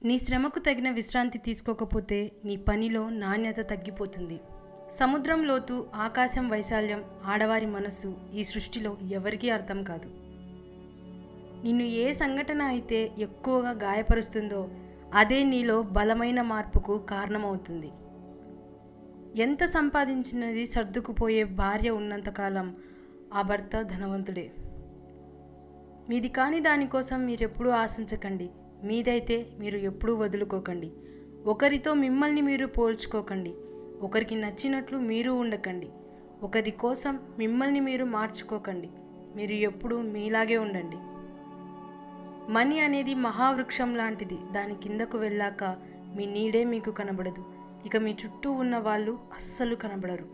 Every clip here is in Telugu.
నీ శ్రమకు తగిన విశ్రాంతి తీసుకోకపోతే నీ పనిలో నాణ్యత తగ్గిపోతుంది. సముద్రం లోతు, ఆకాశం వైశాల్యం, ఆడవారి మనస్సు ఈ సృష్టిలో ఎవరికీ అర్థం కాదు. నిన్ను ఏ సంఘటన అయితే ఎక్కువగా గాయపరుస్తుందో అదే నీలో బలమైన మార్పుకు కారణమవుతుంది. ఎంత సంపాదించినది సర్దుకుపోయే భార్య ఉన్నంతకాలం ఆ భర్త ధనవంతుడే. మీది కాని దానికోసం మీరెప్పుడూ ఆశించకండి. మీదైతే మీరు ఎప్పుడూ వదులుకోకండి. ఒకరితో మిమ్మల్ని మీరు పోల్చుకోకండి. ఒకరికి నచ్చినట్లు మీరు ఉండకండి. ఒకరి కోసం మిమ్మల్ని మీరు మార్చుకోకండి. మీరు ఎప్పుడూ మీలాగే ఉండండి. మనీ అనేది మహావృక్షం లాంటిది. దాని కిందకు వెళ్ళాక మీ నీడే మీకు కనబడదు. ఇక మీ చుట్టూ ఉన్న వాళ్ళు అస్సలు కనబడరు.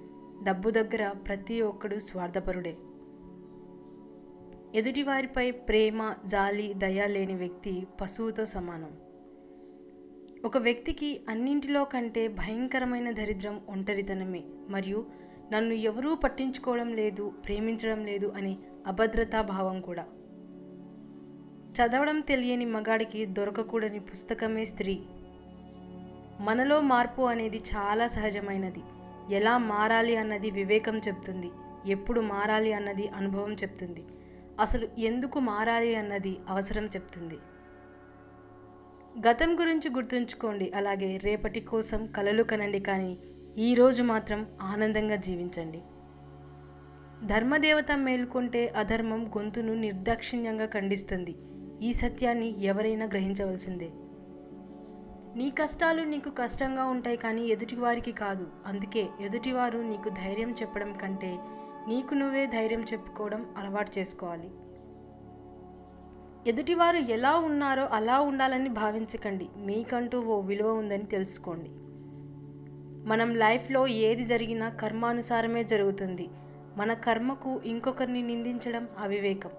డబ్బు దగ్గర ప్రతి ఒక్కడు స్వార్థపరుడే. ఎదుటివారిపై ప్రేమ, జాలి, దయ లేని వ్యక్తి పశువుతో సమానం. ఒక వ్యక్తికి అన్నింటిలో కంటే భయంకరమైన దరిద్రం ఒంటరితనమే మరియు నన్ను ఎవరూ పట్టించుకోవడం లేదు, ప్రేమించడం లేదు అనే అభద్రతా భావం కూడా. చదవడం తెలియని మగాడికి దొరకకూడని పుస్తకమే స్త్రీ. మనలో మార్పు అనేది చాలా సహజమైనది. ఎలా మారాలి అన్నది వివేకం చెప్తుంది. ఎప్పుడు మారాలి అన్నది అనుభవం చెప్తుంది. అసలు ఎందుకు మారాలి అన్నది అవసరం చెప్తుంది. గతం గురించి గుర్తుంచుకోండి, అలాగే రేపటి కోసం కలలు కనండి, కానీ ఈరోజు మాత్రం ఆనందంగా జీవించండి. ధర్మదేవత మేల్కొంటే అధర్మం గొంతును నిర్దాక్షిణ్యంగా ఖండిస్తుంది. ఈ సత్యాన్ని ఎవరైనా గ్రహించవలసిందే. నీ కష్టాలు నీకు కష్టంగా ఉంటాయి, కానీ ఎదుటివారికి కాదు. అందుకే ఎదుటివారు నీకు ధైర్యం చెప్పడం కంటే నీకు నువ్వే ధైర్యం చెప్పుకోవడం అలవాటు చేసుకోవాలి. ఎదుటివారు ఎలా ఉన్నారో అలా ఉండాలని భావించకండి. మీకంటూ ఓ విలువ ఉందని తెలుసుకోండి. మనం లైఫ్లో ఏది జరిగినా కర్మానుసారమే జరుగుతుంది. మన కర్మకు ఇంకొకరిని నిందించడం అవివేకం.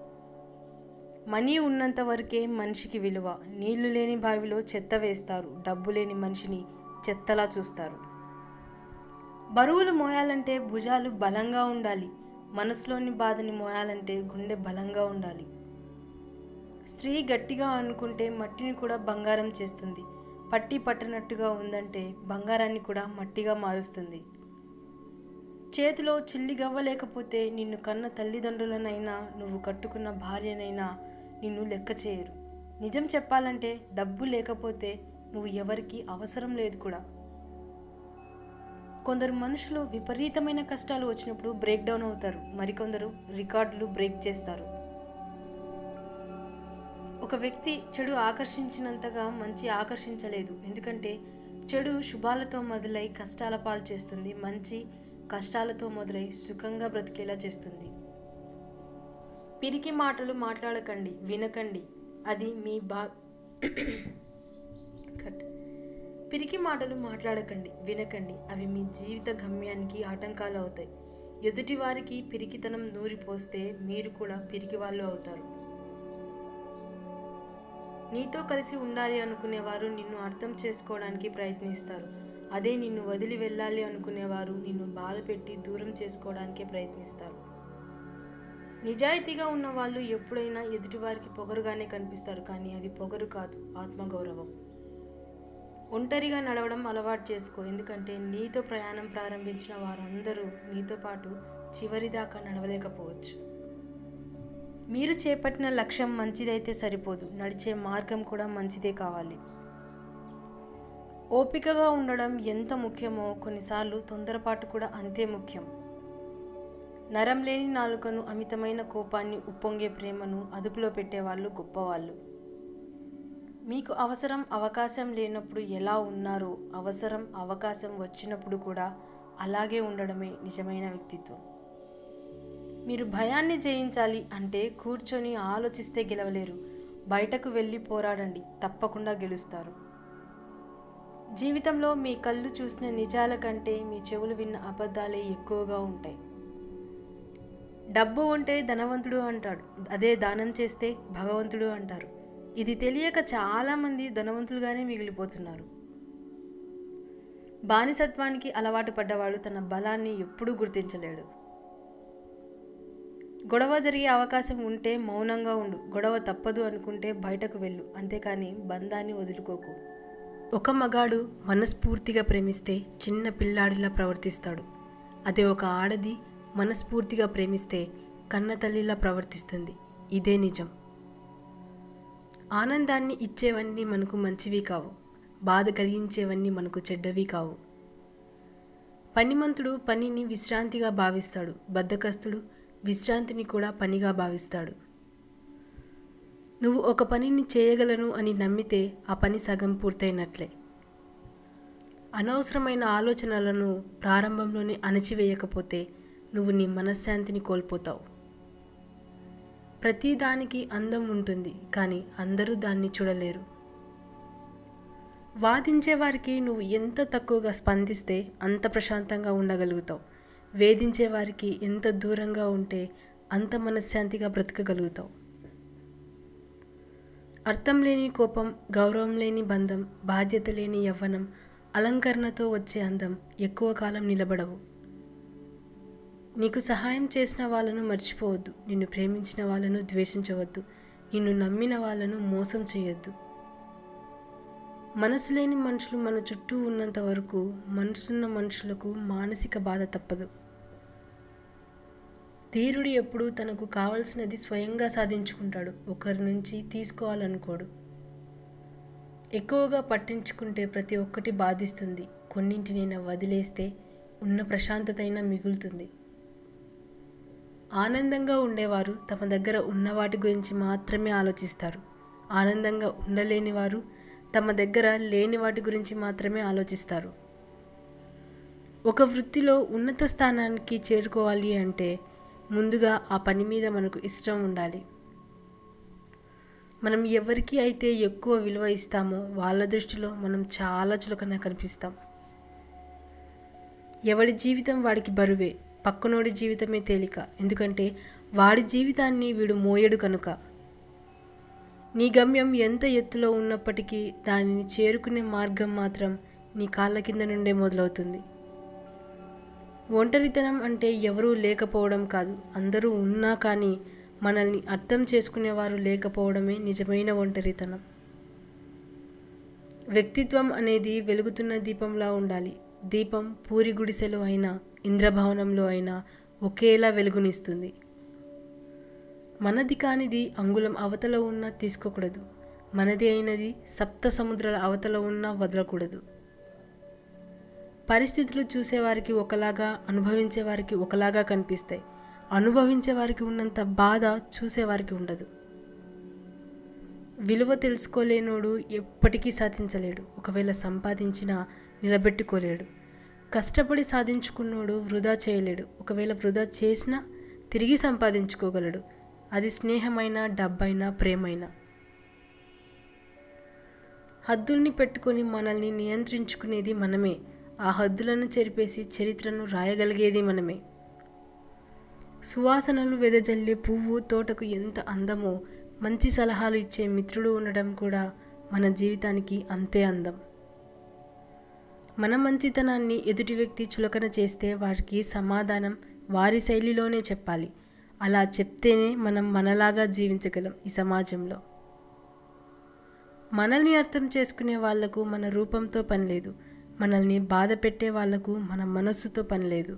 మనీ ఉన్నంత వరకే మనిషికి విలువ. నీళ్లు లేని బావిలో చెత్త వేస్తారు. డబ్బు లేని మనిషిని చెత్తలా చూస్తారు. బరువులు మోయాలంటే భుజాలు బలంగా ఉండాలి. మనసులోని బాధని మోయాలంటే గుండె బలంగా ఉండాలి. స్త్రీ గట్టిగా అనుకుంటే మట్టిని కూడా బంగారం చేస్తుంది. పట్టి పట్టనట్టుగా ఉందంటే బంగారాన్ని కూడా మట్టిగా మారుస్తుంది. చేతిలో చిల్లి గవ్వ లేకపోతే నిన్ను కన్న తల్లిదండ్రులనైనా నువ్వు కట్టుకున్న భార్యనైనా నిన్ను లెక్క చేయరు. నిజం చెప్పాలంటే డబ్బు లేకపోతే నువ్వు ఎవరికి అవసరం లేదు కూడా. కొందరు మనుషులు విపరీతమైన కష్టాలు వచ్చినప్పుడు బ్రేక్ డౌన్ అవుతారు. మరికొందరు రికార్డులు బ్రేక్ చేస్తారు. ఒక వ్యక్తి చెడు ఆకర్షించినంతగా మంచి ఆకర్షించలేదు. ఎందుకంటే చెడు శుభాలతో మొదలై కష్టాల పాలు చేస్తుంది. మంచి కష్టాలతో మొదలై సుఖంగా బ్రతికేలా చేస్తుంది. పిరికి మాటలు మాట్లాడకండి, వినకండి. అది మీ పిరికి మాటలు మాట్లాడకండి, వినకండి. అవి మీ జీవిత గమ్యానికి ఆటంకాలు అవుతాయి. ఎదుటివారికి పిరికితనం నూరిపోస్తే మీరు కూడా పిరికి వాళ్ళు అవుతారు. నీతో కలిసి ఉండాలి అనుకునేవారు నిన్ను అర్థం చేసుకోవడానికి ప్రయత్నిస్తారు. అదే నిన్ను వదిలి వెళ్ళాలి అనుకునేవారు నిన్ను బాధ పెట్టి దూరం చేసుకోవడానికే ప్రయత్నిస్తారు. నిజాయితీగా ఉన్న వాళ్ళు ఎప్పుడైనా ఎదుటివారికి పొగరుగానే కనిపిస్తారు, కానీ అది పొగరు కాదు, ఆత్మగౌరవం. ఒంటరిగా నడవడం అలవాటు చేసుకో. ఎందుకంటే నీతో ప్రయాణం ప్రారంభించిన వారందరూ నీతో పాటు చివరిదాకా నడవలేకపోవచ్చు. మీరు చేపట్టిన లక్ష్యం మంచిదైతే సరిపోదు, నడిచే మార్గం కూడా మంచిదే కావాలి. ఓపికగా ఉండడం ఎంత ముఖ్యమో కొన్నిసార్లు తొందరపాటు కూడా అంతే ముఖ్యం. నరం లేని నాలుకను, అమితమైన కోపాన్ని, ఉప్పొంగే ప్రేమను అదుపులో పెట్టేవాళ్ళు గొప్పవాళ్ళు. మీకు అవకాశం లేనప్పుడు ఎలా ఉన్నారో అవకాశం వచ్చినప్పుడు కూడా అలాగే ఉండడమే నిజమైన వ్యక్తిత్వం. మీరు భయాన్ని జయించాలి అంటే కూర్చొని ఆలోచిస్తే గెలవలేరు. బయటకు వెళ్ళి పోరాడండి, తప్పకుండా గెలుస్తారు. జీవితంలో మీ కళ్ళు చూసిన నిజాల కంటే మీ చెవులు విన్న అబద్ధాలే ఎక్కువగా ఉంటాయి. డబ్బు ఉంటే ధనవంతుడు అంటాడు, అదే దానం చేస్తే భగవంతుడు అంటారు. ఇది తెలియక చాలామంది ధనవంతులుగానే మిగిలిపోతున్నారు. బానిసత్వానికి అలవాటు పడ్డవాడు తన బలాన్ని ఎప్పుడూ గుర్తించలేడు. గొడవ జరిగే అవకాశం ఉంటే మౌనంగా ఉండు. గొడవ తప్పదు అనుకుంటే బయటకు వెళ్ళు, అంతేకాని బంధాన్ని వదులుకోకు. ఒక మగాడు మనస్ఫూర్తిగా ప్రేమిస్తే చిన్న పిల్లాడిలా ప్రవర్తిస్తాడు. అదే ఒక ఆడది మనస్ఫూర్తిగా ప్రేమిస్తే కన్న తల్లిలా ప్రవర్తిస్తుంది. ఇదే నిజం. ఆనందాన్ని ఇచ్చేవన్నీ మనకు మంచివి కావు, బాధ కలిగించేవన్నీ మనకు చెడ్డవి కావు. పనిమంతుడు పనిని విశ్రాంతిగా భావిస్తాడు, బద్ధకస్తుడు విశ్రాంతిని కూడా పనిగా భావిస్తాడు. నువ్వు ఒక పనిని చేయగలను అని నమ్మితే ఆ పని సగం పూర్తయినట్లే. అనవసరమైన ఆలోచనలను ప్రారంభంలోనే అణచివేయకపోతే నువ్వు నీ మనశ్శాంతిని కోల్పోతావు. ప్రతిదానికి అందం ఉంటుంది, కానీ అందరూ దాన్ని చూడలేరు. వాదించేవారికి నువ్వు ఎంత తక్కువగా స్పందిస్తే అంత ప్రశాంతంగా ఉండగలుగుతావు. వేధించేవారికి ఎంత దూరంగా ఉంటే అంత మనశ్శాంతిగా బ్రతకగలుగుతావు. అర్థం లేని కోపం, గౌరవం లేని బంధం, బాధ్యత లేని యవ్వనం, అలంకరణతో వచ్చే అందం ఎక్కువ కాలం నిలబడవు. నీకు సహాయం చేసిన వాళ్ళను మర్చిపోవద్దు, నిన్ను ప్రేమించిన వాళ్ళను ద్వేషించవద్దు, నిన్ను నమ్మిన వాళ్ళను మోసం చేయొద్దు. మనసు లేని మనుషులు మన చుట్టూ ఉన్నంత వరకు మనసున్న మనుషులకు మానసిక బాధ తప్పదు. ధీరుడు ఎప్పుడూ తనకు కావలసినది స్వయంగా సాధించుకుంటాడు, ఒకరి నుంచి తీసుకోవాలనుకోడు. ఎక్కువగా పట్టించుకుంటే ప్రతి ఒక్కటి బాధిస్తుంది. కొన్నింటినైనా వదిలేస్తే ఉన్న ప్రశాంతత అయినా మిగులుతుంది. ఆనందంగా ఉండేవారు తమ దగ్గర ఉన్న వాటి గురించి మాత్రమే ఆలోచిస్తారు. ఆనందంగా ఉండలేని వారు తమ దగ్గర లేని వాటి గురించి మాత్రమే ఆలోచిస్తారు. ఒక వృత్తిలో ఉన్నత స్థానానికి చేరుకోవాలి అంటే ముందుగా ఆ పని మీద మనకు ఇష్టం ఉండాలి. మనం ఎవరికి అయితే ఎక్కువ విలువ ఇస్తామో వాళ్ళ దృష్టిలో మనం చాలా చులకన కనిపిస్తాం. ఎవడి జీవితం వాడికి బరువే, పక్కనోడి జీవితమే తేలిక. ఎందుకంటే వాడి జీవితాన్ని వీడు మోయడు కనుక. నీ గమ్యం ఎంత ఎత్తులో ఉన్నప్పటికీ దానిని చేరుకునే మార్గం మాత్రం నీ కాళ్ళ కింద నుండే మొదలవుతుంది. ఒంటరితనం అంటే ఎవరూ లేకపోవడం కాదు, అందరూ ఉన్నా కానీ మనల్ని అర్థం చేసుకునేవారు లేకపోవడమే నిజమైన ఒంటరితనం. వ్యక్తిత్వం అనేది వెలుగుతున్న దీపంలా ఉండాలి. దీపం పూరి గుడిసెలో అయినా ఇంద్రభవనంలో అయినా ఒకేలా వెలుగునిస్తుంది. మనది కానిది అంగుళం అవతల ఉన్నా తీసుకోకూడదు, మనది అయినది సప్త సముద్రాల అవతల ఉన్నా వదలకూడదు. పరిస్థితులు చూసేవారికి ఒకలాగా, అనుభవించేవారికి ఒకలాగా కనిపిస్తాయి. అనుభవించేవారికి ఉన్నంత బాధ చూసేవారికి ఉండదు. విలువ తెలుసుకోలేనోడు ఎప్పటికీ సాధించలేడు. ఒకవేళ సంపాదించినా నిలబెట్టుకోలేడు. కష్టపడి సాధించుకున్నోడు వృధా చేయలేడు. ఒకవేళ వృధా చేసినా తిరిగి సంపాదించుకోగలడు. అది స్నేహమైనా, డబ్బైనా, ప్రేమైనా. హద్దుల్ని పెట్టుకొని మనల్ని నియంత్రించుకునేది మనమే. ఆ హద్దులను చెరిపేసి చరిత్రను రాయగలిగేది మనమే. సువాసనలు వెదజల్లే పువ్వు తోటకు ఎంత అందమో, మంచి సలహాలు ఇచ్చే మిత్రుడు ఉండడం కూడా మన జీవితానికి అంతే అందం. మన మంచితనాన్ని ఎదుటి వ్యక్తి చులకన చేస్తే వారికి సమాధానం వారి శైలిలోనే చెప్పాలి. అలా చెప్తేనే మనం మనలాగా జీవించగలం ఈ సమాజంలో. మనల్ని అర్థం చేసుకునే వాళ్లకు మన రూపంతో పని లేదు. మనల్ని బాధ పెట్టే వాళ్లకు మన మనస్సుతో పని లేదు.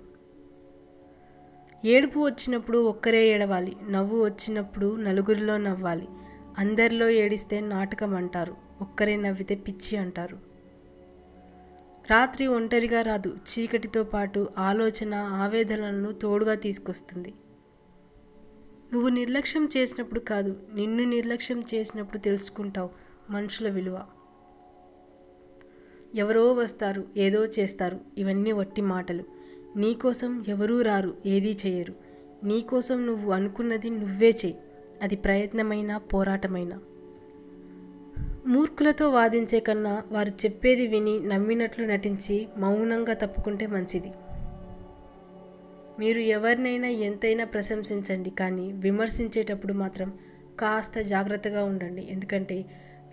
ఏడుపు వచ్చినప్పుడు ఒక్కరే ఏడవాలి, నవ్వు వచ్చినప్పుడు నలుగురిలో నవ్వాలి. అందరిలో ఏడిస్తే నాటకం అంటారు, ఒక్కరే నవ్వితే పిచ్చి అంటారు. రాత్రి ఒంటరిగా రాదు, చీకటితో పాటు ఆలోచన, ఆవేదనలను తోడుగా తీసుకొస్తుంది. నువ్వు నిర్లక్ష్యం చేసినప్పుడు కాదు, నిన్ను నిర్లక్ష్యం చేసినప్పుడు తెలుసుకుంటావు మనుషుల విలువ. ఎవరో వస్తారు, ఏదో చేస్తారు, ఇవన్నీ వట్టి మాటలు. నీకోసం ఎవరూ రారు, ఏదీ చేయరు. నీకోసం నువ్వు అనుకున్నది నువ్వే చెయ్యి, అది ప్రయత్నమైనా, పోరాటమైనా. మూర్ఖులతో వాదించే కన్నా వారు చెప్పేది విని నమ్మినట్లు నటించి మౌనంగా తప్పుకుంటే మంచిది. మీరు ఎవరినైనా ఎంతైనా ప్రశంసించండి, కానీ విమర్శించేటప్పుడు మాత్రం కాస్త జాగ్రత్తగా ఉండండి. ఎందుకంటే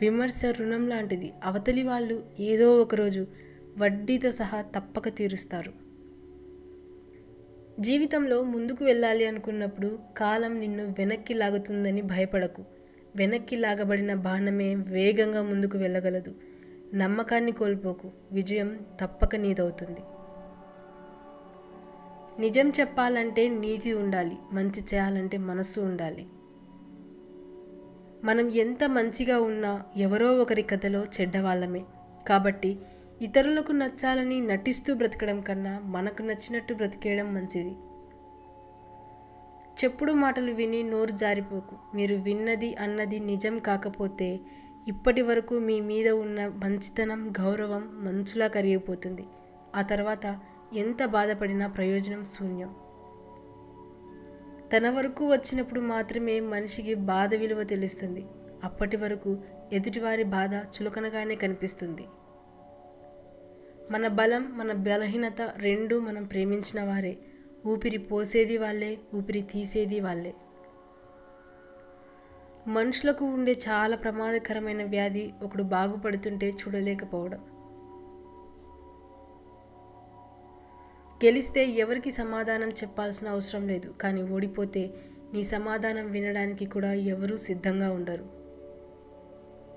విమర్శ రుణం లాంటిది. అవతలి వాళ్ళు ఏదో ఒకరోజు వడ్డీతో సహా తప్పక తీరుస్తారు. జీవితంలో ముందుకు వెళ్ళాలి అనుకున్నప్పుడు కాలం నిన్ను వెనక్కి లాగుతుందని భయపడకు. వెనక్కి లాగబడిన బాణమే వేగంగా ముందుకు వెళ్ళగలదు. నమ్మకాన్ని కోల్పోకు, విజయం తప్పక నీదవుతుంది. నిజం చెప్పాలంటే నీతి ఉండాలి, మంచి చేయాలంటే మనస్సు ఉండాలి. మనం ఎంత మంచిగా ఉన్నా ఎవరో ఒకరి కథలో చెడ్డవాళ్ళమే. కాబట్టి ఇతరులకు నచ్చాలని నటిస్తూ బ్రతకడం కన్నా మనకు నచ్చినట్టు బ్రతికేయడం మంచిది. చెప్పుడు మాటలు విని నోరు జారిపోకు. మీరు విన్నది అన్నది నిజం కాకపోతే ఇప్పటి వరకు మీ మీద ఉన్న మంచితనం, గౌరవం మంచులా కరిగిపోతుంది. ఆ తర్వాత ఎంత బాధపడినా ప్రయోజనం శూన్యం. తన వరకు వచ్చినప్పుడు మాత్రమే మనిషికి బాధ విలువ తెలుస్తుంది. అప్పటి వరకు ఎదుటివారి బాధ చులకనగానే కనిపిస్తుంది. మన బలం, మన బలహీనత రెండూ మనం ప్రేమించిన వారే. ఊపిరి పోసేది వాళ్ళే, ఊపిరి తీసేది వాళ్ళే. మనుషులకు ఉండే చాలా ప్రమాదకరమైన వ్యాధి ఒకడు బాగుపడుతుంటే చూడలేకపోవడం. గెలిస్తే ఎవరికి సమాధానం చెప్పాల్సిన అవసరం లేదు, కానీ ఓడిపోతే నీ సమాధానం వినడానికి కూడా ఎవరూ సిద్ధంగా ఉండరు.